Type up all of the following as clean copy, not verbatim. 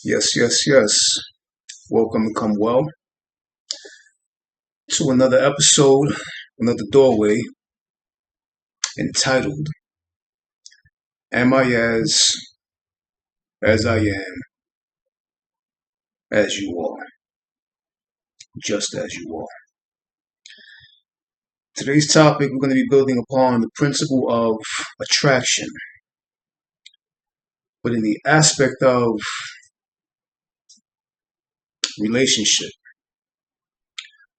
Yes, yes, yes. Welcome and come well to another episode, another doorway entitled Am I as I am, as you are, just as you are? Today's topic, we're going to be building upon the principle of attraction, but in the aspect of relationship.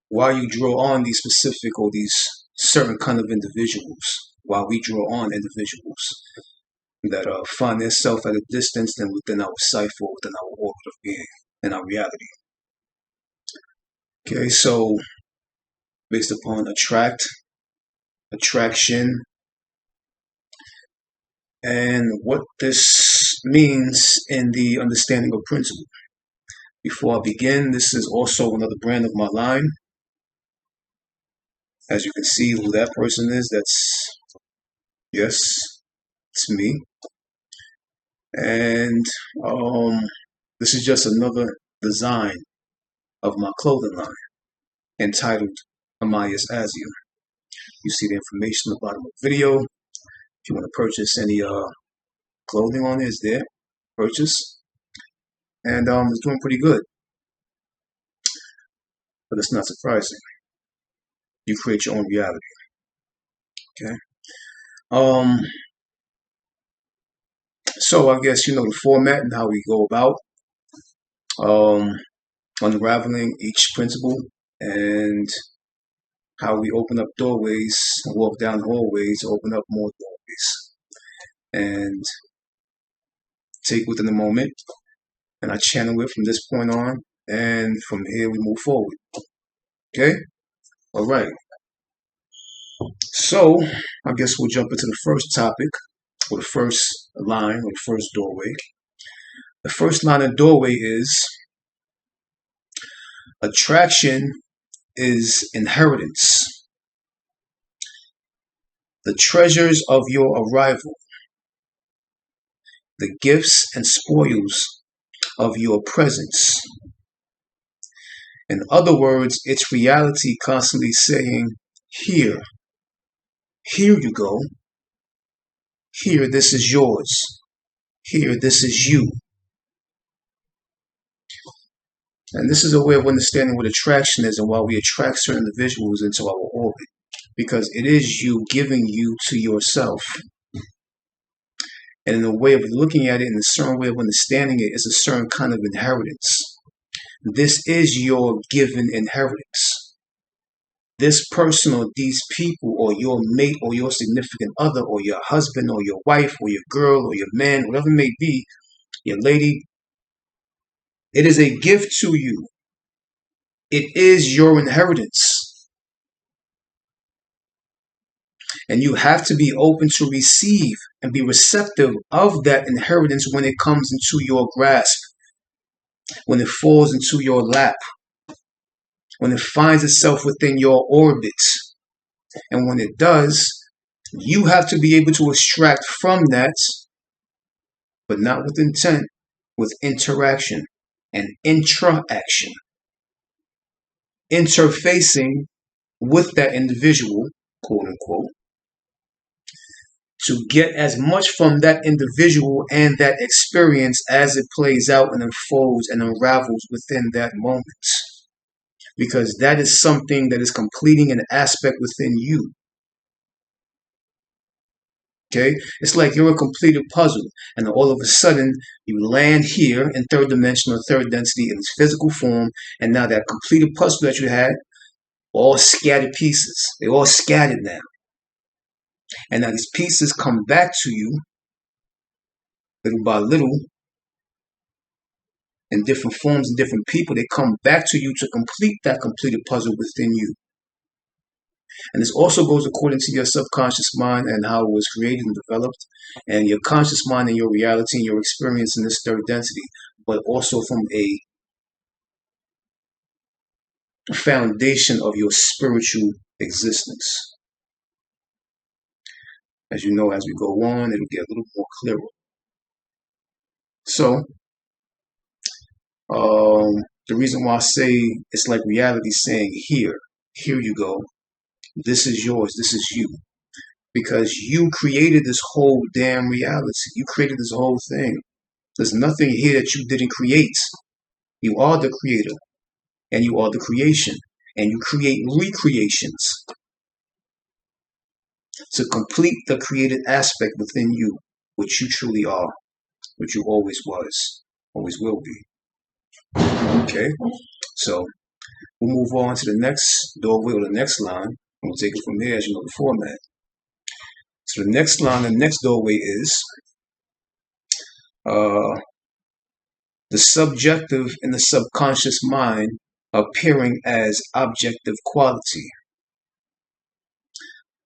Why you draw on these specific or these certain kind of individuals, why we draw on individuals that find themselves at a distance than within our cipher, within our orbit of being, and our reality. Okay, so based upon attraction, and what this means in the understanding of principle. Before I begin, this is also another brand of my line. As you can see who that person is, yes, it's me. And this is just another design of my clothing line entitled Bluamias. You see the information at the bottom of the video. If you want to purchase any clothing on it, it's there. Purchase. And it's doing pretty good. But it's not surprising. You create your own reality. Okay. So I guess you know the format and how we go about unraveling each principle and how we open up doorways, walk down hallways, open up more doorways, and take within the moment. And I channel it from this point on, and from here we move forward. Okay? All right. So I guess we'll jump into the first topic, or the first line, or the first doorway. The first line of doorway is attraction is inheritance. The treasures of your arrival, the gifts and spoils of your presence. In other words, it's reality constantly saying, here you go. Here, this is yours. Here, this is you. And this is a way of understanding what attraction is and why we attract certain individuals into our orbit. Because it is you giving you to yourself. And in a way of looking at it, in a certain way of understanding it, is a certain kind of inheritance. This is your given inheritance. This person or these people or your mate or your significant other or your husband or your wife or your girl or your man, whatever it may be, your lady, it is a gift to you. It is your inheritance. And you have to be open to receive and be receptive of that inheritance when it comes into your grasp, when it falls into your lap, when it finds itself within your orbit. And when it does, you have to be able to extract from that, but not with intent, with interaction and intra-action. Interfacing with that individual, quote unquote, to get as much from that individual and that experience as it plays out and unfolds and unravels within that moment. Because that is something that is completing an aspect within you. Okay? It's like you're a completed puzzle, and all of a sudden you land here in third dimension or third density in its physical form, and now that completed puzzle that you had, all scattered pieces. They're all scattered now. And now these pieces come back to you little by little in different forms and different people. They come back to you to complete that completed puzzle within you. And this also goes according to your subconscious mind and how it was created and developed, and your conscious mind and your reality and your experience in this third density, but also from a foundation of your spiritual existence. As you know, as we go on, it'll get a little more clearer. So, The reason why I say it's like reality saying, here you go. This is yours. This is you. Because you created this whole damn reality. You created this whole thing. There's nothing here that you didn't create. You are the creator and you are the creation. And you create recreations to complete the created aspect within you, which you truly are, which you always was, always will be. Okay? So we'll move on to the next doorway or the next line. And we'll take it from here as you know the format. So the next line, the next doorway is the subjective and the subconscious mind appearing as objective quality.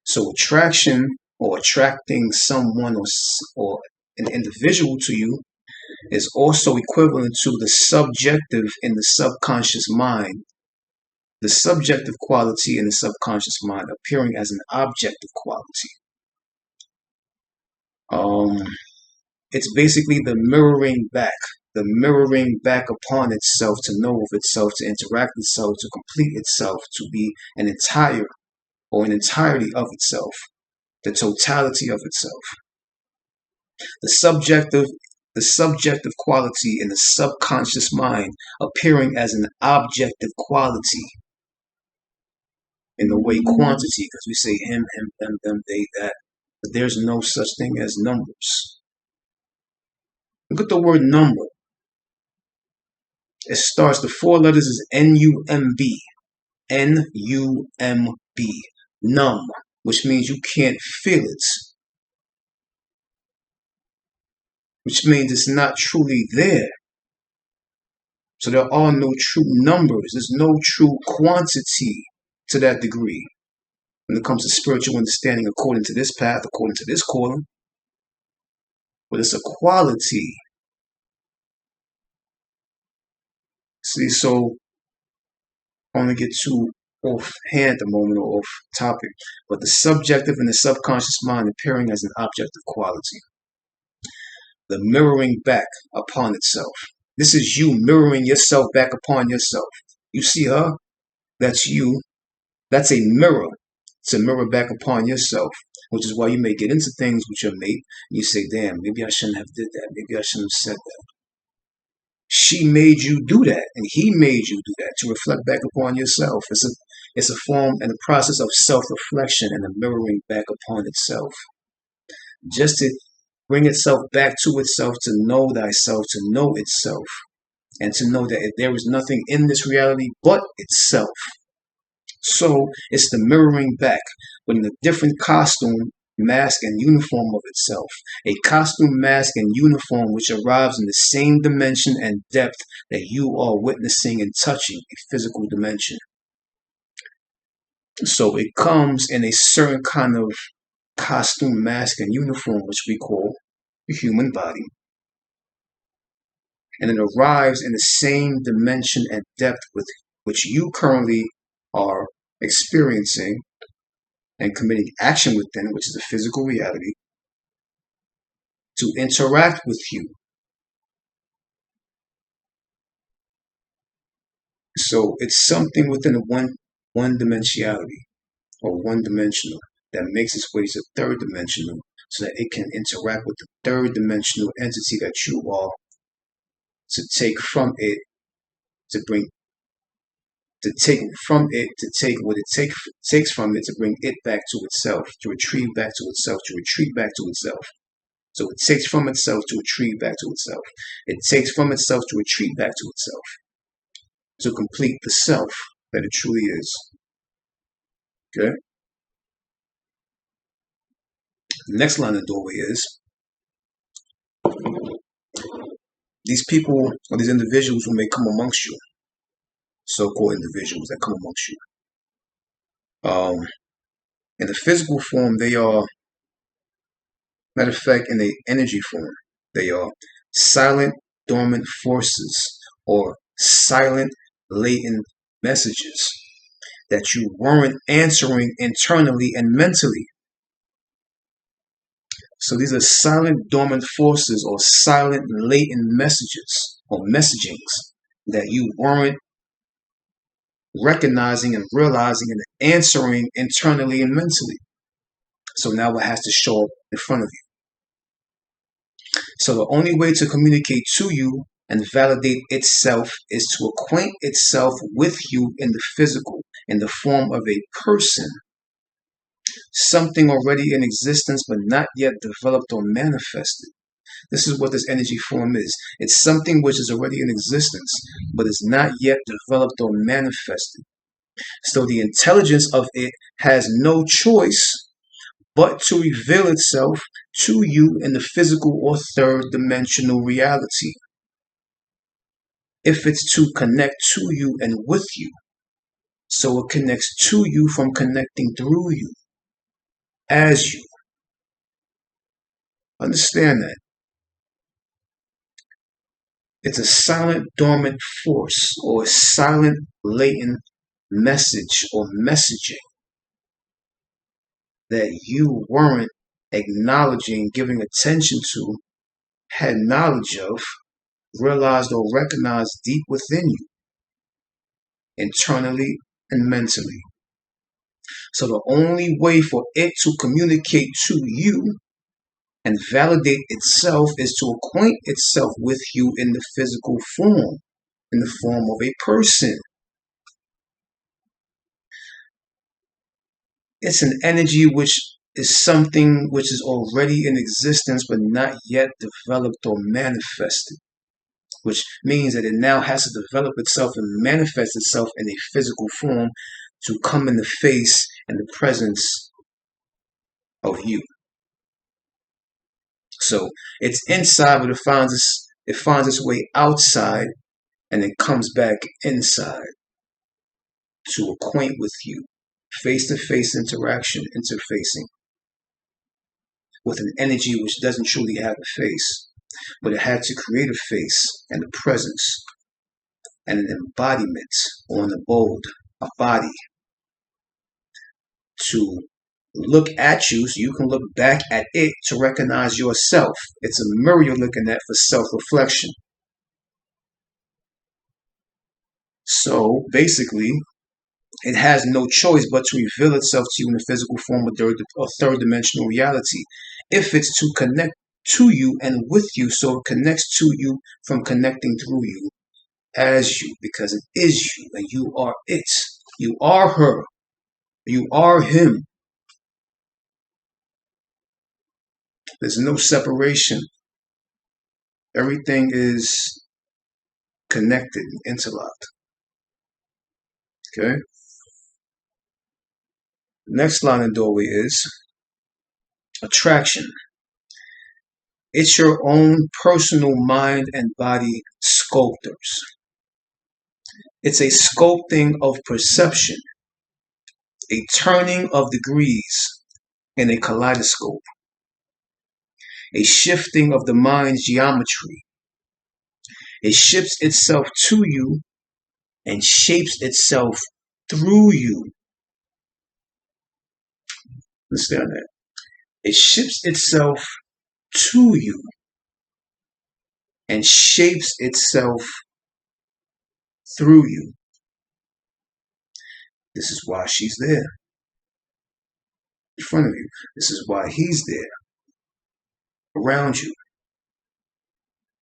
So attraction or attracting someone or an individual to you is also equivalent to the subjective in the subconscious mind. The subjective quality in the subconscious mind appearing as an objective quality. It's basically the mirroring back upon itself, to know of itself, to interact with itself, to complete itself, to be an entire or an entirety of itself, the totality of itself. The subjective quality in the subconscious mind appearing as an objective quality in the way quantity, because we say him, them, they, that, but there's no such thing as numbers. Look at the word number. It starts, the four letters is N-U-M-B. N-U-M-B. Numb, which means you can't feel it. Which means it's not truly there. So there are no true numbers. There's no true quantity to that degree when it comes to spiritual understanding according to this path, according to this calling. But it's a quality. See, so I want to get too offhand at the moment or off topic, but the subjective and the subconscious mind appearing as an objective quality. The mirroring back upon itself. This is you mirroring yourself back upon yourself. You see her? That's you. That's a mirror. It's a mirror back upon yourself, which is why you may get into things with your mate and you say, damn, maybe I shouldn't have did that. Maybe I shouldn't have said that. She made you do that, and he made you do that to reflect back upon yourself. It's a form and a process of self-reflection and a mirroring back upon itself. Just to bring itself back to itself, to know thyself, to know itself, and to know that there is nothing in this reality but itself. So it's the mirroring back, but in a different costume, mask, and uniform of itself. A costume, mask, and uniform which arrives in the same dimension and depth that you are witnessing and touching, a physical dimension. So it comes in a certain kind of costume, mask, and uniform, which we call the human body. And it arrives in the same dimension and depth with which you currently are experiencing and committing action within, which is a physical reality, to interact with you. So it's something within a one dimensionality or one dimensional that makes its way to third dimensional, so that it can interact with the third dimensional entity that you are, to take from it, to take what it takes from it, to bring it back to itself, to retrieve back to itself, to retreat back to itself. So it takes from itself to retrieve back to itself. It takes from itself to retreat back to itself, to complete the self that it truly is. Okay? The next line of the doorway is, these people or these individuals who may come amongst you, so-called individuals that come amongst you. In the physical form, they are, matter of fact, in the energy form, they are silent, dormant forces or silent, latent messages that you weren't answering internally and mentally. So these are silent, dormant forces or silent, latent messages or messagings that you weren't recognizing and realizing and answering internally and mentally. So now it has to show up in front of you. So the only way to communicate to you and validate itself is to acquaint itself with you in the physical, in the form of a person, something already in existence but not yet developed or manifested. This is what this energy form is. It's something which is already in existence but is not yet developed or manifested. So the intelligence of it has no choice but to reveal itself to you in the physical or third dimensional reality. If it's to connect to you and with you, so it connects to you from connecting through you, as you. Understand that. It's a silent, dormant force or a silent, latent message or messaging that you weren't acknowledging, giving attention to, had knowledge of, realized or recognized deep within you, internally and mentally. So the only way for it to communicate to you and validate itself is to acquaint itself with you in the physical form, in the form of a person. It's an energy which is something which is already in existence but not yet developed or manifested, which means that it now has to develop itself and manifest itself in a physical form to come in the face and the presence of you. So it's inside, but it finds its way outside, and it comes back inside to acquaint with you. Face-to-face interaction, interfacing with an energy which doesn't truly have a face, but it had to create a face and a presence and an embodiment or an abode, a body, to look at you so you can look back at it to recognize yourself. It's a mirror you're looking at for self-reflection. So basically, it has no choice but to reveal itself to you in the physical form of third dimensional reality. If it's to connect to you and with you, so it connects to you from connecting through you, as you, because it is you and you are it. You are her. You are him. There's no separation. Everything is connected and interlocked. Okay? Next line in doorway is attraction. It's your own personal mind and body sculptors. It's a sculpting of perception, a turning of degrees in a kaleidoscope, a shifting of the mind's geometry. It shifts itself to you and shapes itself through you. Understand that? It shifts itself to you and shapes itself through you. This is why she's there in front of you. This is why he's there around you.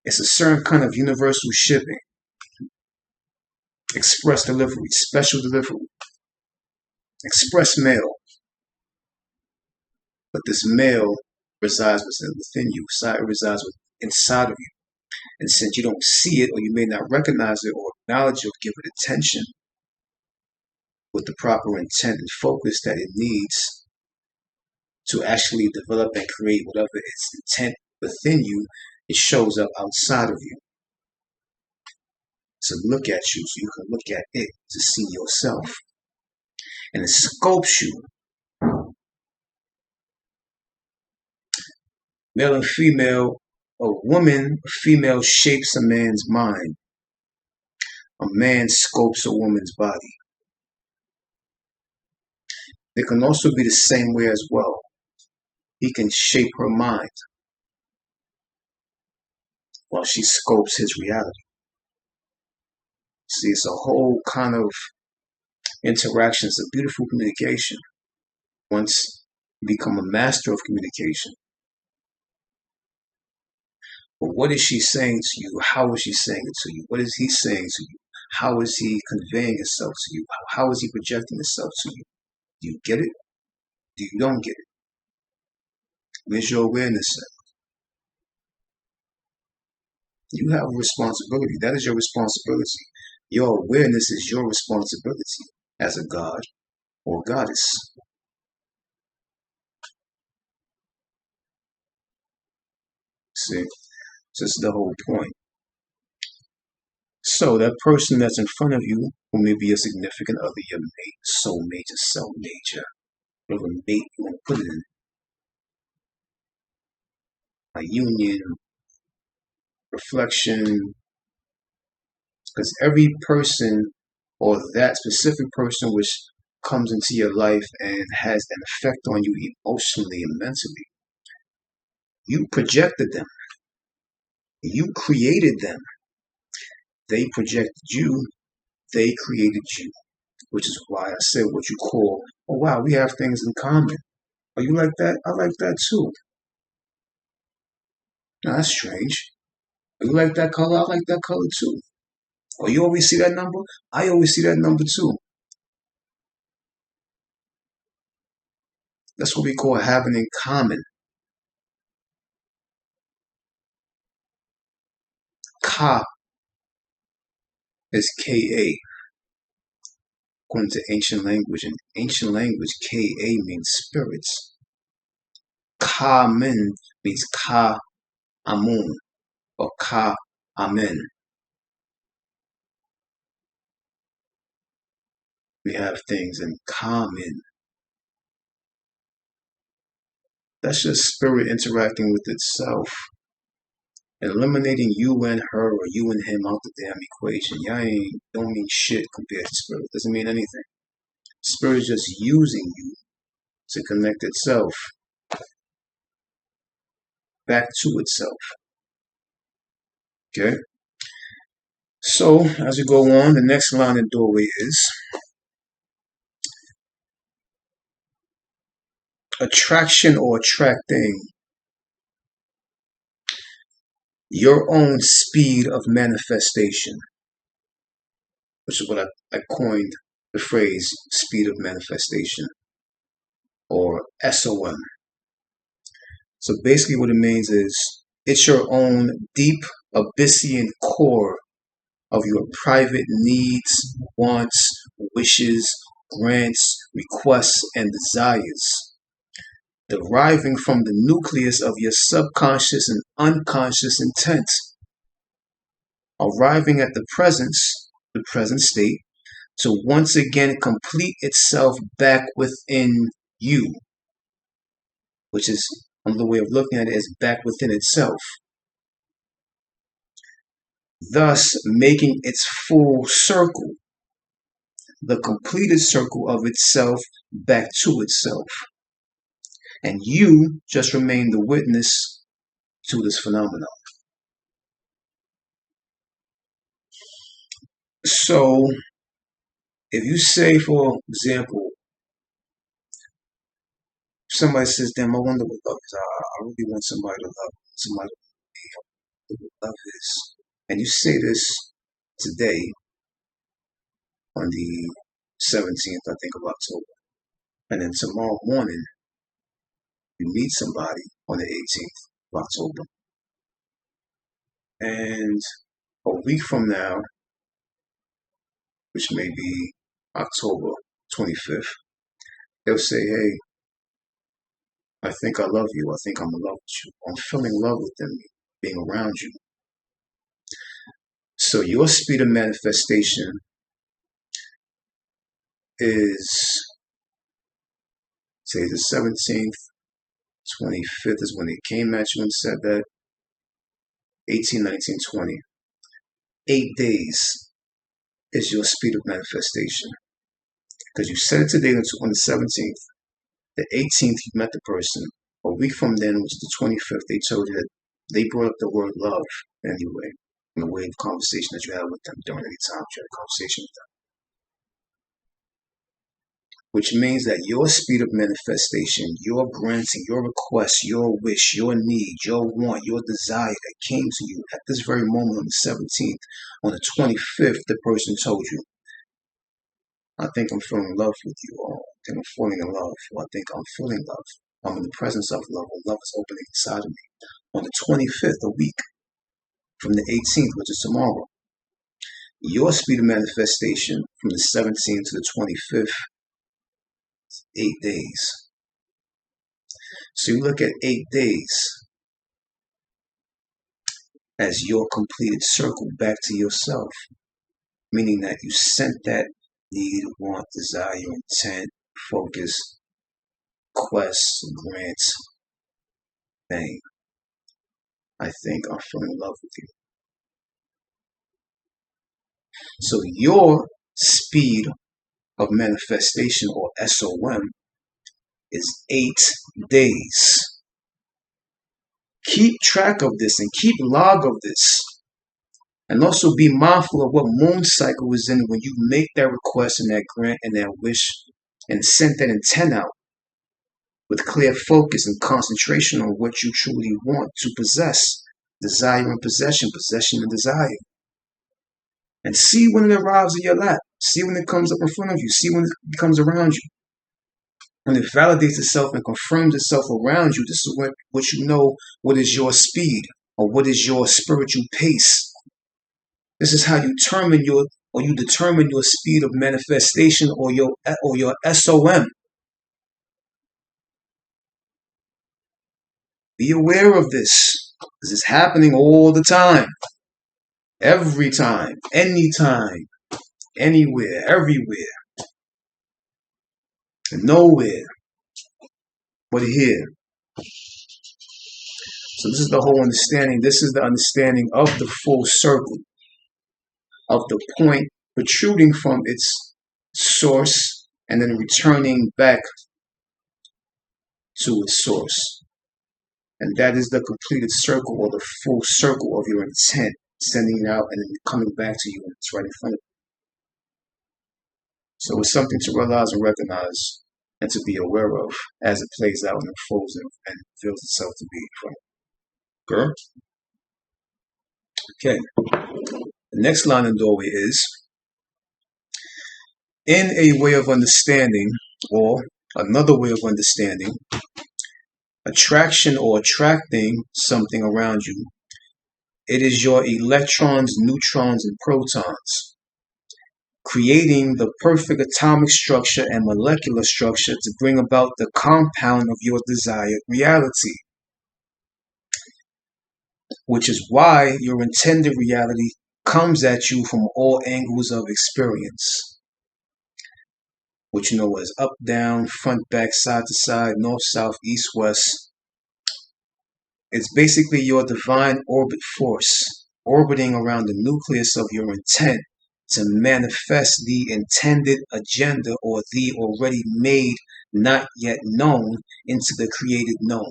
It's a certain kind of universal shipping, express delivery, special delivery, express mail. But this mail resides within you, it resides inside of you. And since you don't see it, or you may not recognize it or acknowledge it or give it attention with the proper intent and focus that it needs to actually develop and create whatever its intent within you, it shows up outside of you to look at you so you can look at it to see yourself. And it sculpts you. Male and female, a female shapes a man's mind. A man sculpts a woman's body. It can also be the same way as well. He can shape her mind while she sculpts his reality. See, it's a whole kind of interaction. It's a beautiful communication. Once you become a master of communication. But what is she saying to you? How is she saying it to you? What is he saying to you? How is he conveying himself to you? How is he projecting himself to you? Do you get it? Do you don't get it? Where's your awareness at? You have a responsibility. That is your responsibility. Your awareness is your responsibility as a god or goddess. See, this is the whole point. So that person that's in front of you, who may be a significant other, your mate, soulmate, or cellmate, whatever mate you want to put it in, a union, reflection, because every person or that specific person which comes into your life and has an effect on you emotionally and mentally, you projected them. You created them. They projected you. They created you. Which is why I said what you call, oh wow, we have things in common. Are you like that? I like that too. Now, that's strange. Are you like that color? I like that color too. Oh, you always see that number? I always see that number too. That's what we call having in common. Ka is Ka, according to ancient language. In ancient language, Ka means spirits. Ka men means Ka Amun or Ka Amen. We have things in common. That's just spirit interacting with itself. Eliminating you and her or you and him out the damn equation. Y'all don't mean shit compared to spirit. Doesn't mean anything. Spirit is just using you to connect itself back to itself. Okay? So, as we go on, the next line of doorway is attraction or attracting your own speed of manifestation, which is what I coined the phrase speed of manifestation or SOM. So basically what it means is it's your own deep abyssinian core of your private needs, wants, wishes, grants, requests, and desires, deriving from the nucleus of your subconscious and unconscious intent, arriving at the present state, to once again complete itself back within you, which is another way of looking at it is back within itself, thus making its full circle, the completed circle of itself back to itself. And you just remain the witness to this phenomenon. So, if you say, for example, somebody says, damn, I wonder what love is. I really want somebody to love me, somebody to know what love is. And you say this today on the 17th, I think, of October. And then tomorrow morning, you meet somebody on the 18th of October. And a week from now, which may be October 25th, they'll say, hey, I think I love you. I think I'm in love with you. I'm feeling love within me, being around you. So your speed of manifestation is, say, the 17th, 25th is when they came at you and said that, 18, 19, 20. 8 days is your speed of manifestation. Because you said it today on the 17th. The 18th, you met the person. A week from then, which is the 25th, they told you that they brought up the word love anyway. in the way of conversation that you have with them during any time you have a conversation with them. Which means that your speed of manifestation, your granting, your request, your wish, your need, your want, your desire that came to you at this very moment on the 17th, on the 25th, the person told you, I think I'm feeling love with you, or I think I'm falling in love, or I think I'm feeling love. I'm in the presence of love, or love is opening inside of me. On the 25th, a week from the 18th, which is tomorrow, your speed of manifestation from the 17th to the 25th, 8 days. So you look at 8 days as your completed circle back to yourself, meaning that you sent that need, want, desire, intent, focus, quest, grant, thing. I think I'm falling in love with you. So your speed of manifestation, or SOM, is 8 days. Keep track of this and keep log of this. And also be mindful of what moon cycle is in when you make that request and that grant and that wish and send that intent out with clear focus and concentration on what you truly want to possess. Desire and possession, possession and desire. And see when it arrives in your lap. See when it comes up in front of you. See when it comes around you. When it validates itself and confirms itself around you, this is what you know what is your speed or what is your spiritual pace. This is how you determine your speed of manifestation or your SOM. Be aware of this. This is happening all the time. Every time, anytime, anywhere, everywhere, nowhere but here. So this is the whole understanding. This is the understanding of the full circle, of the point protruding from its source and then returning back to its source. And that is the completed circle or the full circle of your intent, sending it out and then coming back to you, and it's right in front of you. So it's something to realize and recognize and to be aware of as it plays out and unfolds and reveals itself to be in front of you. Girl? Okay. The next line in doorway is, in a way of understanding, or another way of understanding, attraction or attracting something around you, it is your electrons, neutrons, and protons, creating the perfect atomic structure and molecular structure to bring about the compound of your desired reality, which is why your intended reality comes at you from all angles of experience, which you know as up, down, front, back, side to side, north, south, east, west. It's basically your divine orbit force orbiting around the nucleus of your intent to manifest the intended agenda or the already made, not yet known, into the created known.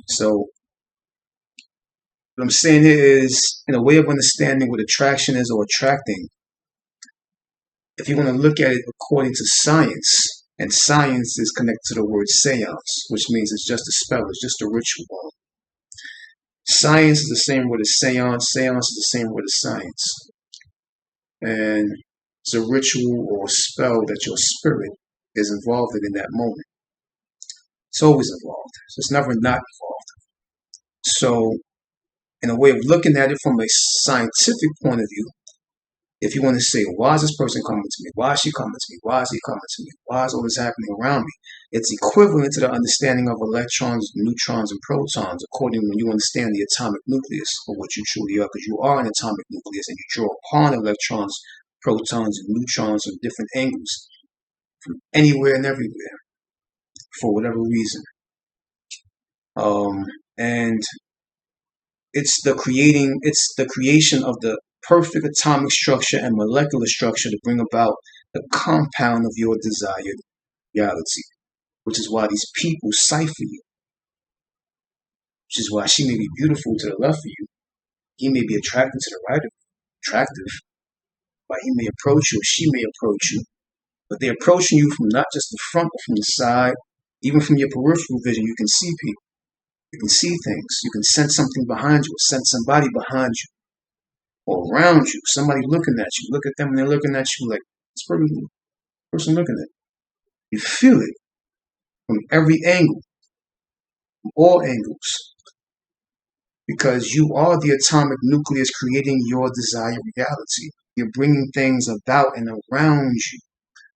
So what I'm saying here is, in a way of understanding what attraction is or attracting, if you want to look at it according to science, and science is connected to the word seance, which means it's just a spell, it's just a ritual. Science is the same word as seance, seance is the same word as science. And it's a ritual or spell that your spirit is involved in that moment. It's always involved. So it's never not involved. So in a way of looking at it from a scientific point of view, if you want to say, why is this person coming to me? Why is she coming to me? Why is he coming to me? Why is all this happening around me? It's equivalent to the understanding of electrons, neutrons, and protons, according when you understand the atomic nucleus of what you truly are, because you are an atomic nucleus and you draw upon electrons, protons, and neutrons from different angles, from anywhere and everywhere, for whatever reason. And it's the creation of the perfect atomic structure and molecular structure to bring about the compound of your desired reality, which is why these people cipher you, which is why she may be beautiful to the left of you, He may be attracted to the right of attractive, but he may approach you or she may approach you, but they're approaching you from not just the front, but from the side, even from your peripheral vision. You can see people, you can see things, you can sense something behind you, or sense somebody behind you or around you, somebody looking at you. Look at them and they're looking at you like, this person looking at you. You feel it from every angle, from all angles, because you are the atomic nucleus creating your desired reality. You're bringing things about and around you.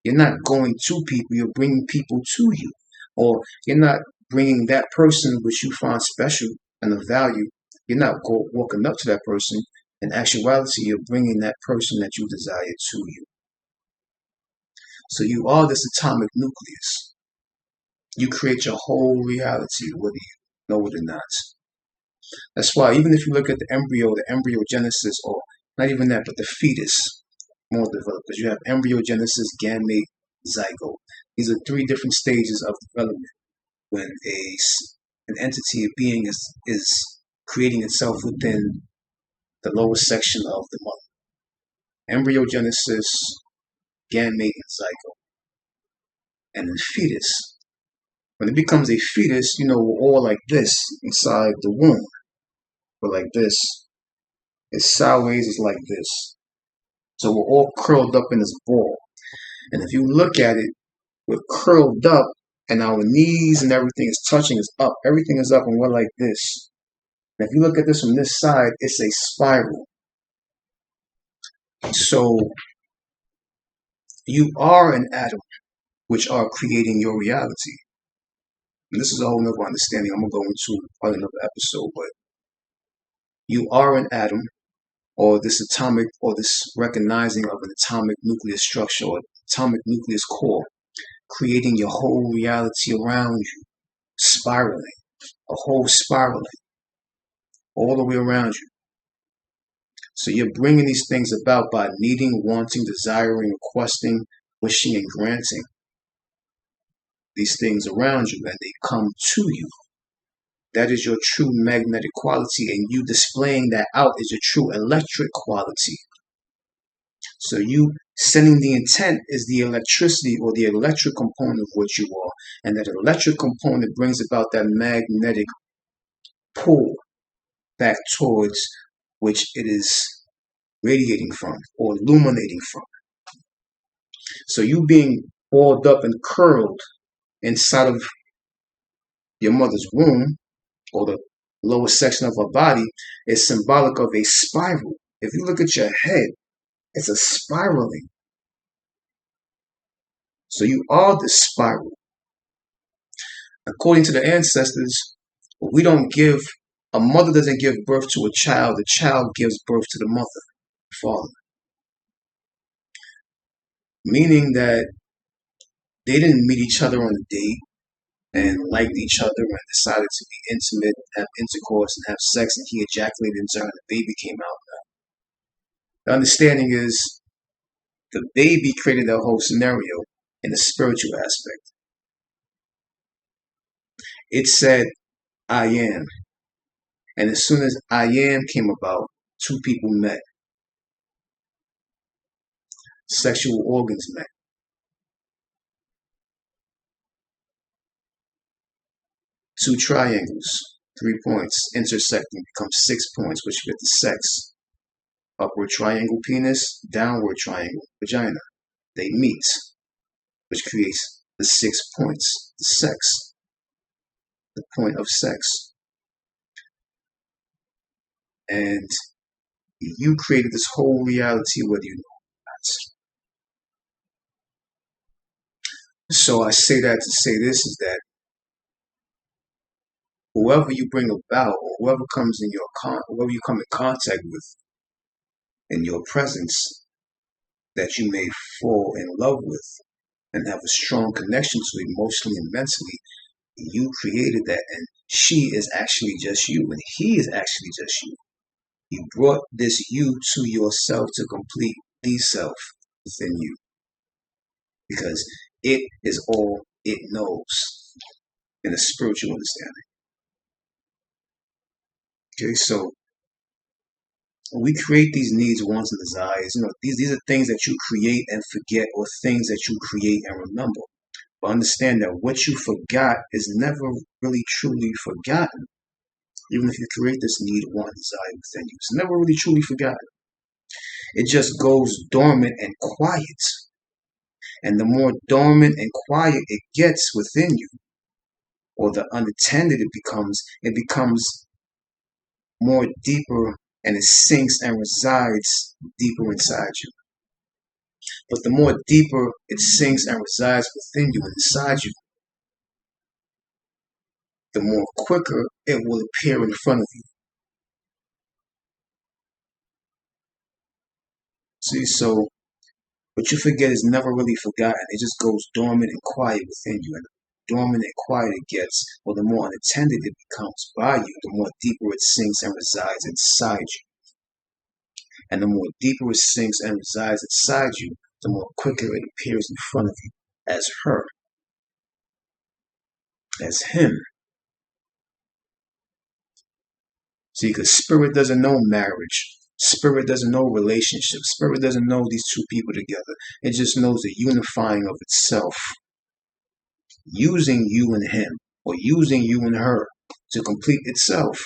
You're not going to people, you're bringing people to you. Or you're not bringing that person which you find special and of value. You're not walking up to that person. In actuality, you're bringing that person that you desire to you. So you are this atomic nucleus. You create your whole reality, whether you know it or not. That's why even if you look at the embryogenesis, or not even that, but the fetus, more developed, because you have embryogenesis, gamete, zygote. These are three different stages of development when an entity, a being is creating itself within the lower section of the mother. Embryogenesis, gamete, and zygote. And then fetus. When it becomes a fetus, we're all like this inside the womb. We're like this. It's sideways, it's like this. So we're all curled up in this ball. And if you look at it, we're curled up and our knees and everything is touching, is up. Everything is up and we're like this. And if you look at this from this side, it's a spiral. So you are an atom, which are creating your reality. And this is a whole nother understanding I'm going to go into probably another episode, but you are an atom, or this atomic, or this recognizing of an atomic nucleus structure, or atomic nucleus core, creating your whole reality around you, spiraling, a whole spiraling, all the way around you. So you're bringing these things about by needing, wanting, desiring, requesting, wishing, and granting these things around you, and they come to you. That is your true magnetic quality, and you displaying that out is your true electric quality. So you sending the intent is the electricity or the electric component of what you are, and that electric component brings about that magnetic pull back towards which it is radiating from or illuminating from. So you being balled up and curled inside of your mother's womb, or the lower section of her body, is symbolic of a spiral. If you look at your head, it's a spiraling. So you are the spiral. According to the ancestors, a mother doesn't give birth to a child gives birth to the mother, father. Meaning that they didn't meet each other on a date and liked each other and decided to be intimate, have intercourse, and have sex, and he ejaculated into her and the baby came out. The understanding is the baby created that whole scenario in the spiritual aspect. It said, I am. And as soon as I am came about, two people met. Sexual organs met. Two triangles, 3 points, intersecting becomes 6 points, which fit the sex. Upward triangle penis, downward triangle vagina. They meet, which creates the 6 points, the sex, the point of sex. And you created this whole reality whether you know or not. So I say that to say this is that whoever you bring about, or whoever comes in whoever you come in contact with in your presence, that you may fall in love with and have a strong connection to emotionally and mentally, you created that, and she is actually just you, and he is actually just you. You brought this you to yourself to complete the self within you, because it is all it knows in a spiritual understanding. Okay, so We create these needs, wants, and desires. These are things that you create and forget, or things that you create and remember. But understand that what you forgot is never really truly forgotten. Even if you create this need, want, desire within you, it's never really truly forgotten. It just goes dormant and quiet. And the more dormant and quiet it gets within you, or the unattended it becomes more deeper, and it sinks and resides deeper inside you. But the more deeper it sinks and resides within you and inside you, the more quicker it will appear in front of you. See, so what you forget is never really forgotten. It just goes dormant and quiet within you. And the dormant and quiet it gets, or the more unattended it becomes by you, the more deeper it sinks and resides inside you. And the more deeper it sinks and resides inside you, the more quicker it appears in front of you as her, as him. See, because spirit doesn't know marriage. Spirit doesn't know relationship. Spirit doesn't know these two people together. It just knows the unifying of itself, using you and him, or using you and her to complete itself.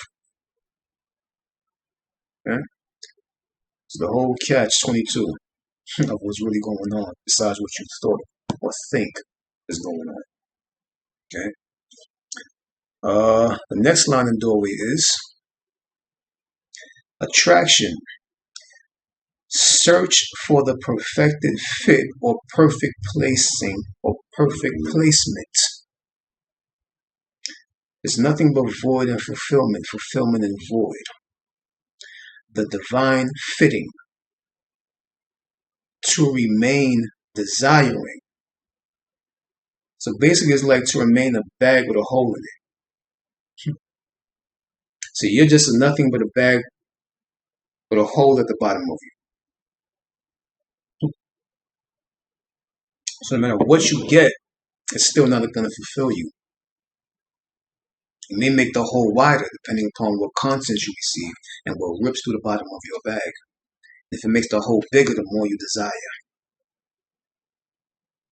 Okay? So the whole catch-22 of what's really going on, besides what you thought or think is going on. Okay? The next line in doorway is attraction. Search for the perfected fit or perfect placing or perfect placement. It's nothing but void and fulfillment, fulfillment and void. The divine fitting. To remain desiring. So basically it's like to remain a bag with a hole in it. So you're just nothing but a bag with a hole at the bottom of you. So no matter what you get, it's still not going to fulfill you. It may make the hole wider depending upon what contents you receive and what rips through the bottom of your bag. If it makes the hole bigger, the more you desire.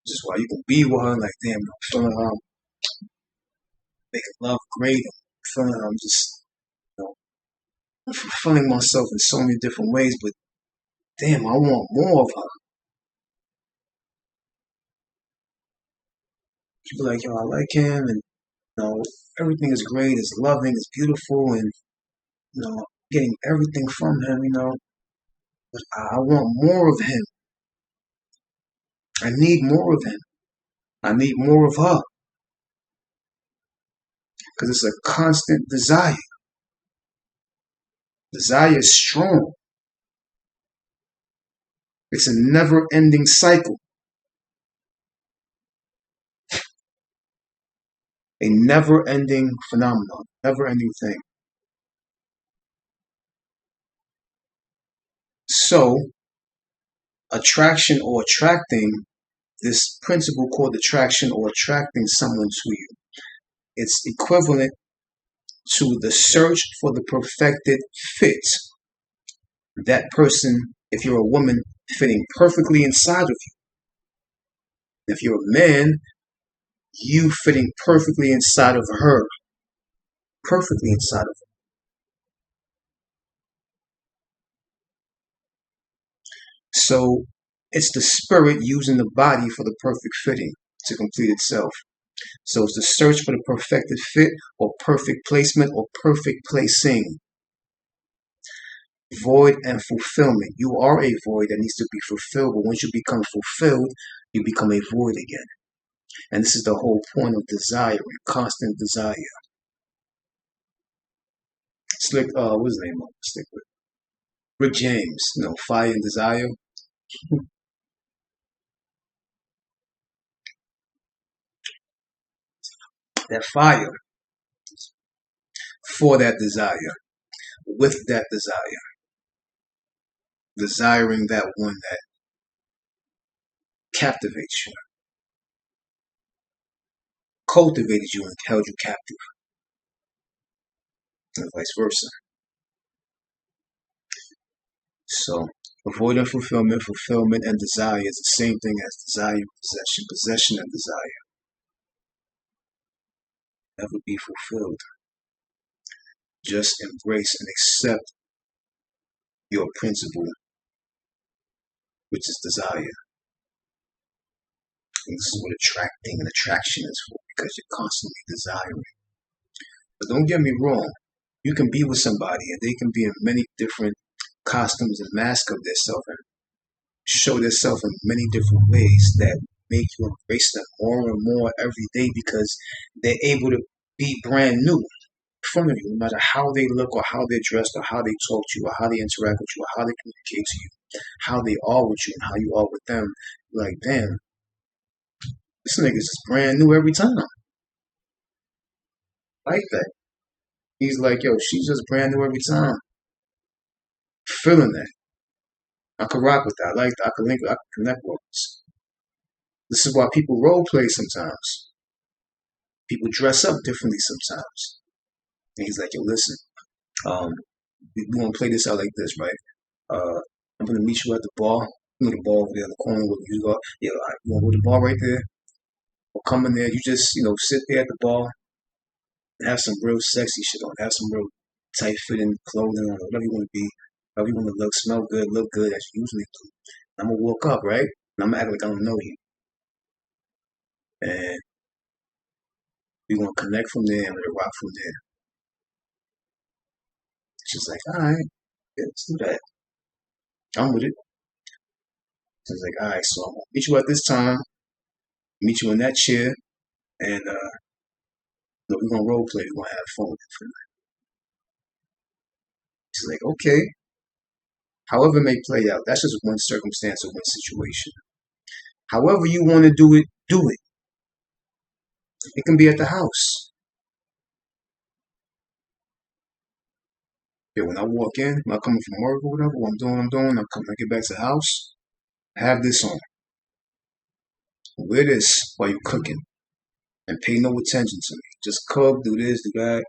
Which is why you can be with her like, damn, I'm feeling making love great. I'm feeling I'm just, I'm fulfilling myself in so many different ways, but damn, I want more of her. People like, yo, I like him, and everything is great, it's loving, it's beautiful, and getting everything from him, but I want more of him. I need more of him. I need more of her. Because it's a constant desire. Desire is strong. It's a never-ending cycle. A never-ending phenomenon. Never-ending thing. So, attraction or attracting, this principle called attraction or attracting someone to you, it's equivalent to the search for the perfected fit. That person, if you're a woman, fitting perfectly inside of you. If you're a man, you fitting perfectly inside of her. Perfectly inside of her. So it's the spirit using the body for the perfect fitting to complete itself. So it's the search for the perfected fit or perfect placement or perfect placing. Void and fulfillment. You are a void that needs to be fulfilled, but once you become fulfilled, you become a void again. And this is the whole point of desire, constant desire. Slick, what's his name? Stick with Rick James. Fire and desire. That fire for that desire, with that desire, desiring that one that captivates you, cultivated you, and held you captive, and vice versa. So avoiding fulfillment, fulfillment and desire is the same thing as desire and possession. Possession and desire never be fulfilled. Just embrace and accept your principle, which is desire. And this is what attracting and attraction is for, because you're constantly desiring. But don't get me wrong, you can be with somebody and they can be in many different costumes and masks of themselves and show themselves in many different ways that make you embrace them more and more every day because they're able to be brand new in front of you, no matter how they look or how they're dressed or how they talk to you or how they interact with you or how they communicate to you, how they are with you and how you are with them. Like, damn, this nigga's just brand new every time. Like that. He's like, yo, she's just brand new every time. Feeling that. I could rock with that. I like that. I could link. I could connect with this. This is why people role play sometimes. People dress up differently sometimes. And he's like, yo, listen, um, we want to play this out like this, right? I'm gonna meet you at the bar. You know the bar over there in the corner where you go. Yeah, all right, you want to go to the bar right there? Or come in there. You just, sit there at the bar and have some real sexy shit on. Have some real tight fitting clothing on, whatever you want to be, whatever you want to look, smell good, look good as you usually do. I'm gonna walk up, right? And I'm gonna act like I don't know you. And we gonna connect from there and we're gonna rock from there. She's like, all right, yeah, let's do that. I'm with it. She's like, all right, so I'm gonna meet you at this time, meet you in that chair, and look, we're gonna role play, we're gonna have fun with it. She's like, okay, however it may play out, that's just one circumstance or one situation. However you want to do it, do it. It can be at the house. Yeah, when I walk in, when I'm coming from work or whatever, what I'm doing, I get back to the house, I have this on. Wear this while you're cooking and pay no attention to me. Just cook, do this, do that.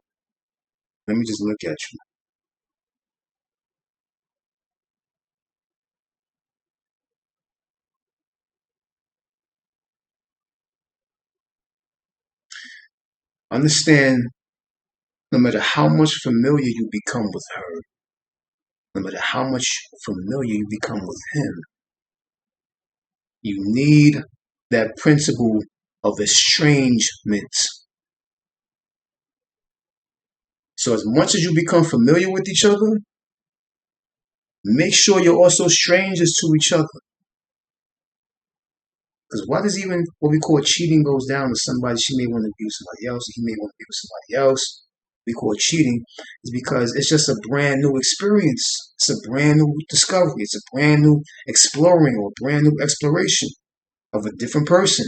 Let me just look at you. Understand, no matter how much familiar you become with her, no matter how much familiar you become with him, you need that principle of estrangement. So as much as you become familiar with each other, make sure you're also strangers to each other. Because what is even what we call cheating goes down with somebody, she may want to be with somebody else, he may want to be with somebody else. We call it cheating is because it's just a brand new experience. It's a brand new discovery. It's a brand new exploring or brand new exploration of a different person.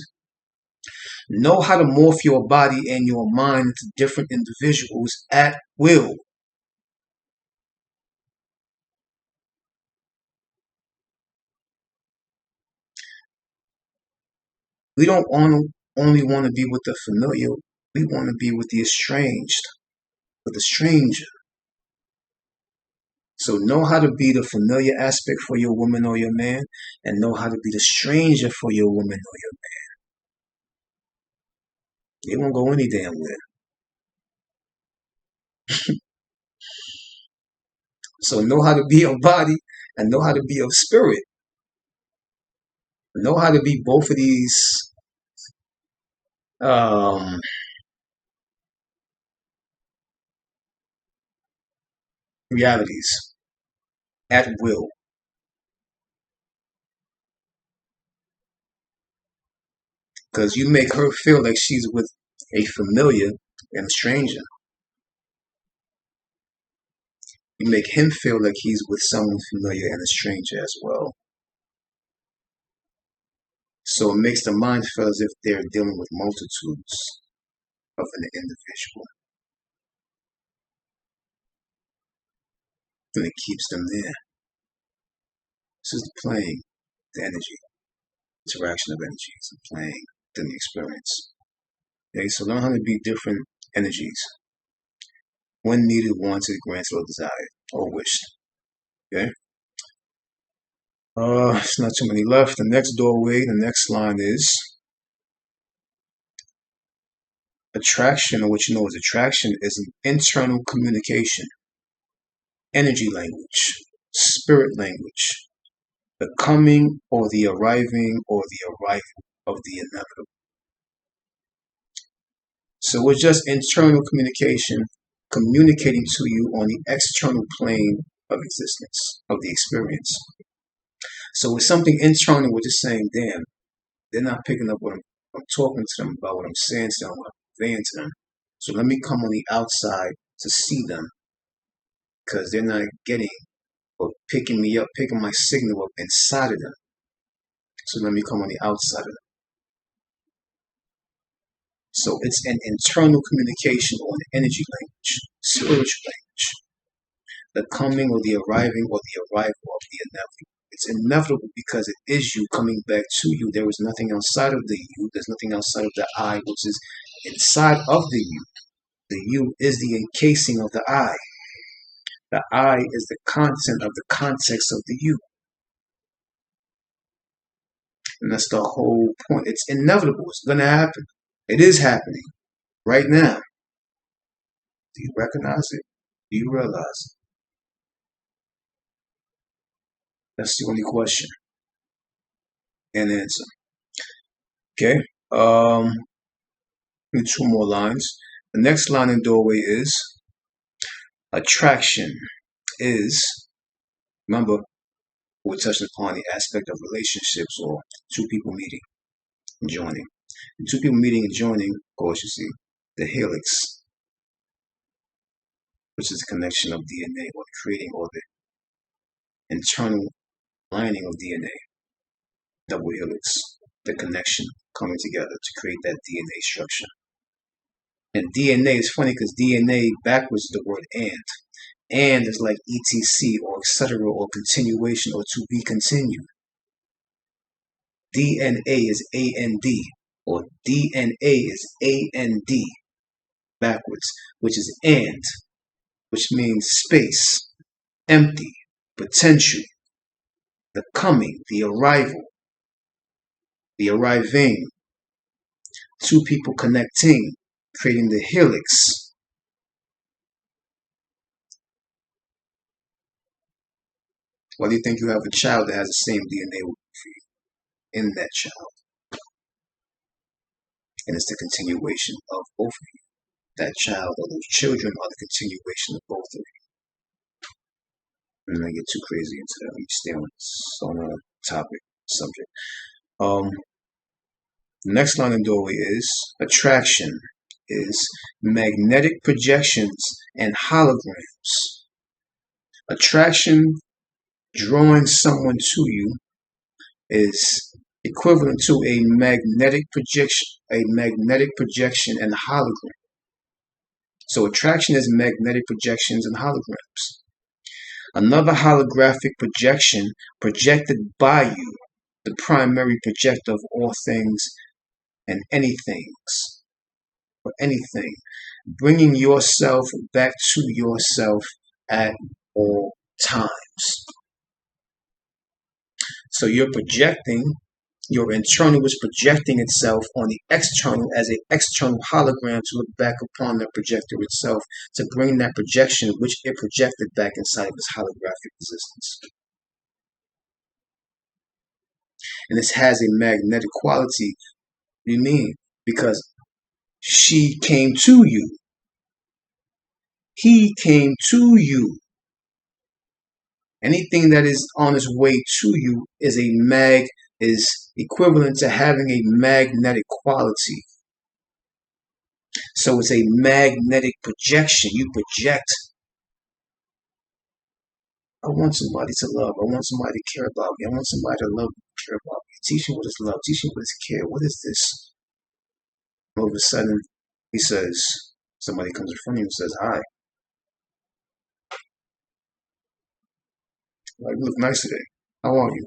Know how to morph your body and your mind into different individuals at will. We don't only want to be with the familiar. We want to be with the estranged, with the stranger. So know how to be the familiar aspect for your woman or your man, and know how to be the stranger for your woman or your man. They won't go any damn where. So know how to be of body and know how to be of spirit. Know how to be both of these um, realities at will. Because you make her feel like she's with a familiar and a stranger. You make him feel like he's with someone familiar and a stranger as well. So it makes the mind feel as if they're dealing with multitudes of an individual. And it keeps them there. This is the playing, the energy, interaction of energies, and playing, then the experience. Okay, so learn how to be different energies when needed, wanted, granted, or desired, or wished. Okay? It's not too many left. The next doorway, the next line is attraction, or what you know as attraction is an internal communication, energy language, spirit language, the coming or the arriving or the arrival of the inevitable. So it's just internal communication communicating to you on the external plane of existence, of the experience. So it's something internal, we're just saying, damn, they're not picking up what I'm talking to them about, what I'm saying to them, what I'm conveying to them. So let me come on the outside to see them because they're not getting or picking me up, picking my signal up inside of them. So let me come on the outside of them. So it's an internal communication or an energy language, spiritual language, the coming or the arriving or the arrival of the inevitable. It's inevitable because it is you coming back to you. There is nothing outside of the you. There's nothing outside of the I, which is inside of the you. The you is the encasing of the I. The I is the content of the context of the you. And that's the whole point. It's inevitable. It's going to happen. It is happening right now. Do you recognize it? Do you realize it? That's the only question and answer. Okay. Two more lines. The next line in doorway is attraction is, remember, we're touching upon the aspect of relationships or two people meeting and joining. And two people meeting and joining, of course, you see, the helix, which is the connection of DNA or the creating or the internal lining of DNA, double helix, the connection coming together to create that DNA structure. And DNA is funny because DNA backwards is the word and is like etc or etc or continuation or to be continued. DNA is AND or DNA is AND backwards, which is and, which means space, empty, potential, the coming, the arrival, the arriving, two people connecting, creating the helix. Why do you think you have a child that has the same DNA in that child? And it's the continuation of both of you. That child or those children are the continuation of both of you. I'm not gonna get too crazy into that. Let me stay on a topic, subject. The next line in doorway is attraction is magnetic projections and holograms. Attraction, drawing someone to you, is equivalent to a magnetic projection and hologram. So attraction is magnetic projections and holograms. Another holographic projection projected by you, the primary projector of all things and anythings, or anything, bringing yourself back to yourself at all times. So you're projecting, your internal is projecting itself on the external as an external hologram to look back upon the projector itself, to bring that projection which it projected back inside of its holographic existence. And this has a magnetic quality. What do you mean? Because she came to you. He came to you. Anything that is on its way to you is equivalent to having a magnetic quality. So it's a magnetic projection. You project. I want somebody to love. I want somebody to care about me. I want somebody to love me, care about me. Teach me what is love. Teach me what is care. What is this? All of a sudden, he says, somebody comes in front of him and says, hi. Like, you look nice today. How are you?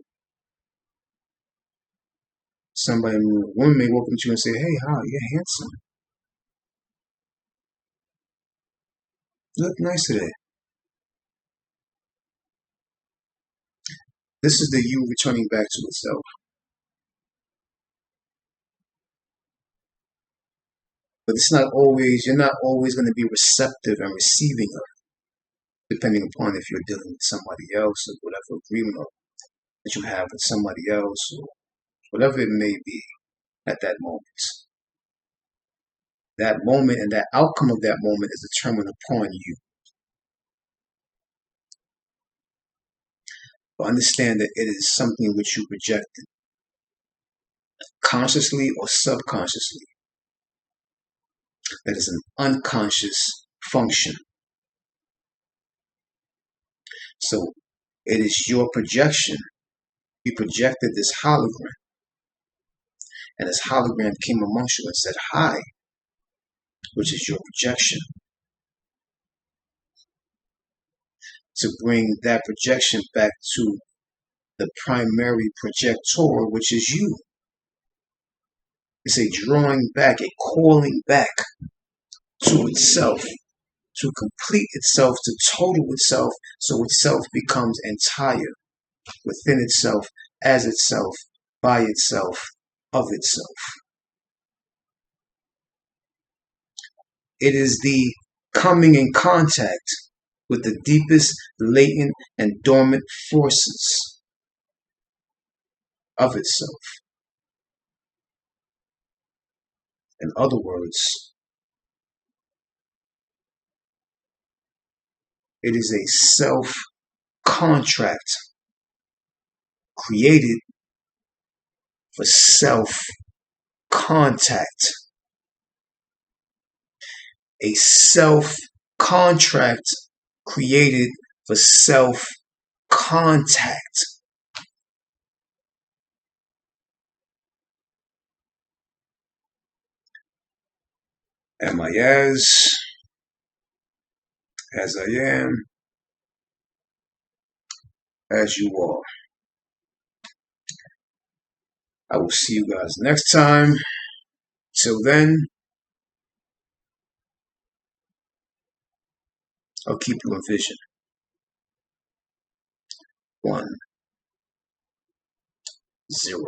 Somebody, a woman may walk up to you and say, hey, hi, you're handsome. You look nice today. This is the you returning back to itself. But it's not always, you're not always going to be receptive and receiving of it, depending upon if you're dealing with somebody else or whatever agreement that you have with somebody else or whatever it may be at that moment. That moment and that outcome of that moment is determined upon you. But understand that it is something which you projected, consciously or subconsciously. That is an unconscious function. So it is your projection. You projected this hologram, and this hologram came amongst you and said, hi, which is your projection. To bring that projection back to the primary projector, which is you. It's a drawing back, a calling back to itself, to complete itself, to total itself, so itself becomes entire within itself, as itself, by itself, of itself. It is the coming in contact with the deepest latent and dormant forces of itself. In other words, it is a self-contract created for self-contact. A self-contract created for self-contact. Am I as I am, as you are. I will see you guys next time. Till then, I'll keep you in vision. 1, 0.